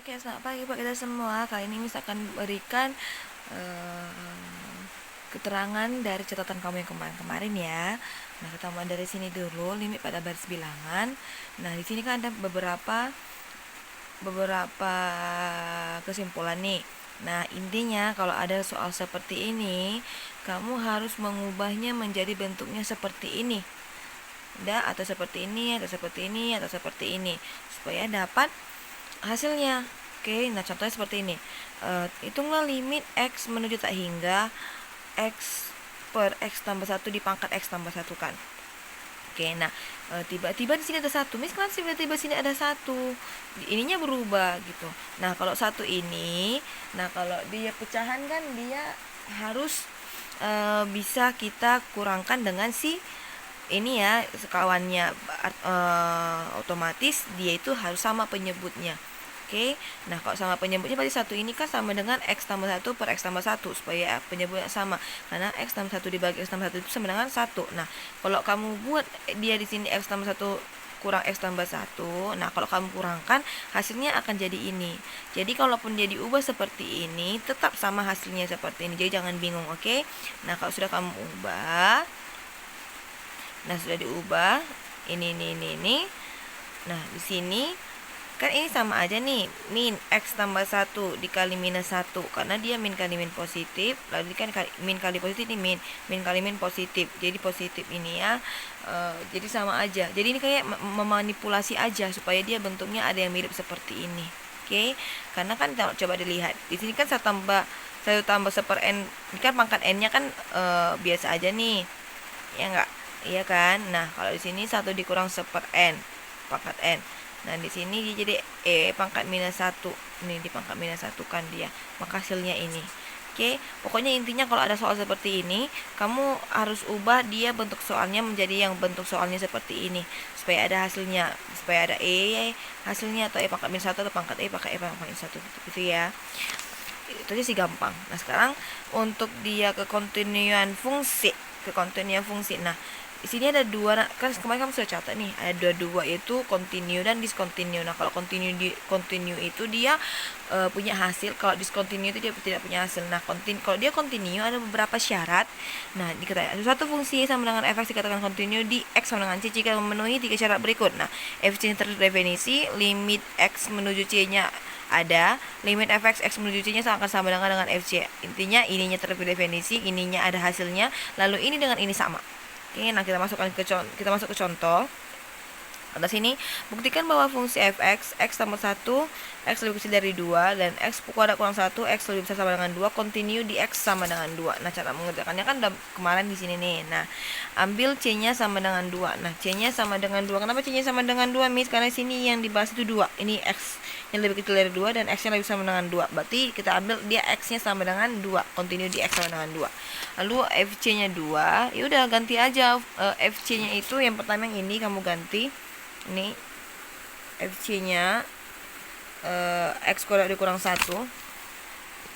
Oke, selamat pagi buat kita semua. Kali ini Miss akan berikan keterangan dari catatan kamu yang kemarin-kemarin ya. Nah, kita mulai dari sini dulu, limit pada baris bilangan. Nah, di sini kan ada beberapa kesimpulan nih. Nah, intinya kalau ada soal seperti ini, kamu harus mengubahnya menjadi bentuknya seperti ini. Atau seperti ini, atau seperti ini, atau seperti ini, supaya dapat hasilnya. Oke, nah contohnya seperti ini. Hitunglah limit X menuju tak hingga X per X tambah 1 dipangkat X tambah 1 kan. Oke, nah tiba-tiba di sini ada 1. Miss, kenapa tiba-tiba sini ada 1? Ininya berubah gitu. Nah, kalau 1 ini, nah kalau dia pecahan kan dia harus bisa kita kurangkan dengan si ini ya, sekawannya, otomatis dia itu harus sama penyebutnya. Oke, nah kalau sama penyebutnya berarti 1 ini kan sama dengan X tambah 1 per X tambah 1, supaya penyebutnya sama, karena X tambah 1 dibagi X tambah 1 itu sama dengan 1. Nah, kalau kamu buat dia di sini X tambah 1 kurang X tambah 1, nah kalau kamu kurangkan, hasilnya akan jadi ini. Jadi kalaupun dia diubah seperti ini, tetap sama hasilnya seperti ini, jadi jangan bingung. Oke, nah kalau sudah kamu ubah, nah sudah diubah ini. Nah, di sini kan ini sama aja nih, min X tambah 1 dikali minus 1, karena dia min kali min positif, lalu kan min kali positif ini min kali min positif, jadi positif ini ya. Jadi sama aja, jadi ini kayak memanipulasi aja supaya dia bentuknya ada yang mirip seperti ini. Oke, karena kan coba dilihat di sini kan 1 tambah 1 per n, ini kan pangkat n nya kan biasa aja nih ya enggak, iya kan. Nah, kalau di sini 1 dikurang 1 per n pangkat n. Nah, di sini dia jadi pangkat minus 1. Ini di pangkat minus 1 kan dia. Maka hasilnya ini. Oke, pokoknya intinya kalau ada soal seperti ini, kamu harus ubah dia bentuk soalnya menjadi yang bentuk soalnya seperti ini, supaya ada hasilnya, supaya ada hasilnya, atau pangkat minus 1 atau pangkat pangkat minus 1 gitu ya. Itu aja sih gampang. Nah, sekarang untuk dia kekontinuan fungsi. Nah, di sini ada dua, kan kemarin kamu sudah catat nih, ada dua yaitu continue dan discontinue. Nah, kalau continue itu dia punya hasil, kalau discontinue itu dia tidak punya hasil. Nah, kalau dia continue ada beberapa syarat. Nah, dikatakan suatu fungsi sama dengan f(x) dikatakan continue di x sama dengan c jika memenuhi 3 syarat berikut. Nah, fc terdefinisi, limit x menuju c-nya ada, limit fx x menuju c-nya akan sama dengan fc. Intinya ininya terdefinisi, ininya ada hasilnya, lalu ini dengan ini sama. Oke, nah kita masuk ke contoh. Atas sini, buktikan bahwa fungsi fx, x tambah 1, x lebih kecil dari 2, dan x kuadrat kurang 1, x lebih besar sama dengan 2, continue di x sama dengan 2. Nah, cara mengerjakannya kan udah kemarin di sini nih. Nah, ambil c-nya sama dengan 2. Nah, c-nya sama dengan 2. Kenapa c-nya sama dengan 2, Miss? Karena sini yang dibahas itu 2. Ini x yang lebih kecil dari 2 dan x-nya lebih sama dengan 2. Berarti kita ambil dia x-nya sama dengan 2, continue di x sama dengan 2. Lalu fc-nya 2, ya udah ganti aja fc-nya itu yang pertama yang ini kamu ganti. Ini fc-nya x kuadrat dikurang 1.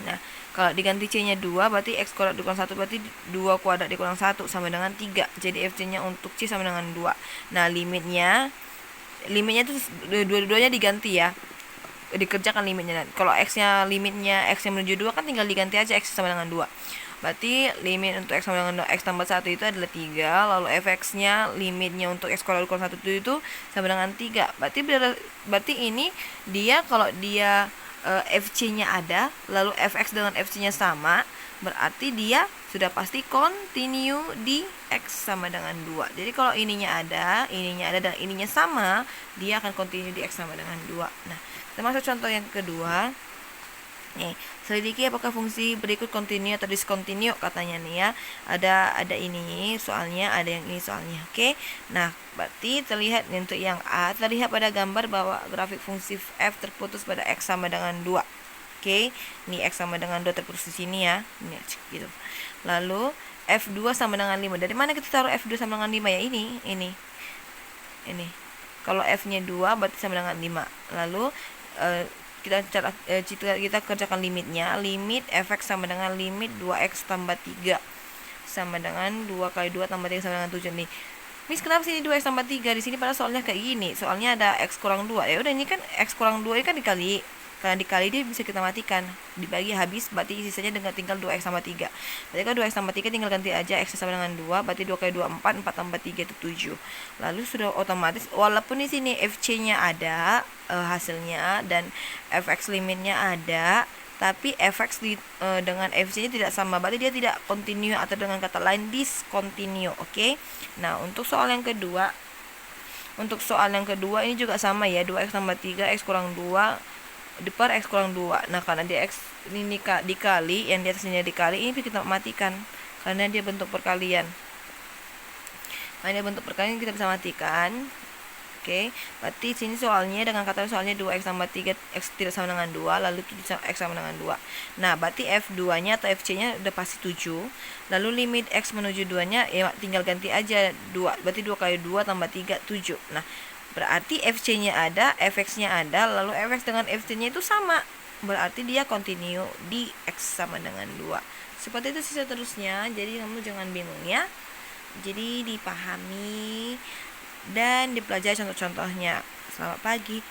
Nah, kalau diganti c-nya 2, berarti x kuadrat dikurang 1 berarti 2 kuadrat dikurang 1 sama dengan 3. Jadi fc-nya untuk c sama dengan 2. Nah, limitnya itu dua-duanya diganti ya, dikerjakan limitnya. Kalau x-nya limitnya x yang menuju 2 kan tinggal diganti aja x sama dengan 2. Berarti limit untuk x sama dengan x tambah 1 itu adalah 3. Lalu fx-nya limitnya untuk x kuadrat kurang 1 itu sama dengan 3. Berarti ini dia kalau dia fc-nya ada, lalu fx dengan fc-nya sama, berarti dia sudah pasti continue di x sama dengan 2. Jadi kalau ininya ada dan ininya sama, dia akan continue di x sama dengan 2. Nah, kita masuk contoh yang kedua. Nih, selidiki apakah fungsi berikut continue atau discontinue katanya nih ya. Ada ini soalnya, ada yang ini soalnya. Oke. Nah, berarti terlihat untuk yang A, terlihat pada gambar bahwa grafik fungsi f terputus pada x sama dengan 2. Oke. Ini x sama dengan 2 terputus di sini ya. Ini gitu. Lalu f2 sama dengan 5. Dari mana kita taruh f2 sama dengan 5 ya? Ini. Kalau f-nya 2 berarti sama dengan 5. Lalu kita kerjakan limitnya. Limit fx sama dengan limit 2x tambah 3 sama dengan 2 kali 2 tambah 3 sama dengan 7 nih. Miss, kenapa sini 2x tambah 3? Di sini pada soalnya kayak gini. Soalnya ada x kurang 2. Ya udah, ini kan x kurang 2 ini kan dikali Karena dikali dia bisa kita matikan, dibagi habis, berarti sisanya tinggal 2x tambah 3. Berarti kalau 2x tambah 3 tinggal ganti aja, x sama dengan 2, berarti 2 kali 2 4, 4 tambah 3 itu 7. Lalu sudah otomatis, walaupun di sini fc-nya ada, hasilnya, dan fx limitnya ada, tapi fx dengan fc-nya tidak sama, berarti dia tidak continue, atau dengan kata lain discontinue. Oke. Nah, untuk soal yang kedua ini juga sama ya, 2x tambah 3 x kurang 2 per x kurang 2. Nah, karena dia x ini dikali, yang di atasnya dikali, ini kita matikan karena dia bentuk perkalian. Kita bisa matikan. Oke, berarti sini soalnya dengan kata soalnya 2x tambah 3 x tidak sama dengan 2, lalu x sama dengan 2. Nah, berarti f2-nya atau fc-nya udah pasti 7. Lalu limit x menuju 2-nya ya tinggal ganti aja 2. Berarti 2 kali 2 tambah 3 7. Nah, berarti fc-nya ada, fx-nya ada, lalu fx dengan fc-nya itu sama. Berarti dia continue di x sama dengan 2. Seperti itu sih seterusnya. Jadi kamu jangan bingung ya. Jadi dipahami dan dipelajari contoh-contohnya. Selamat pagi.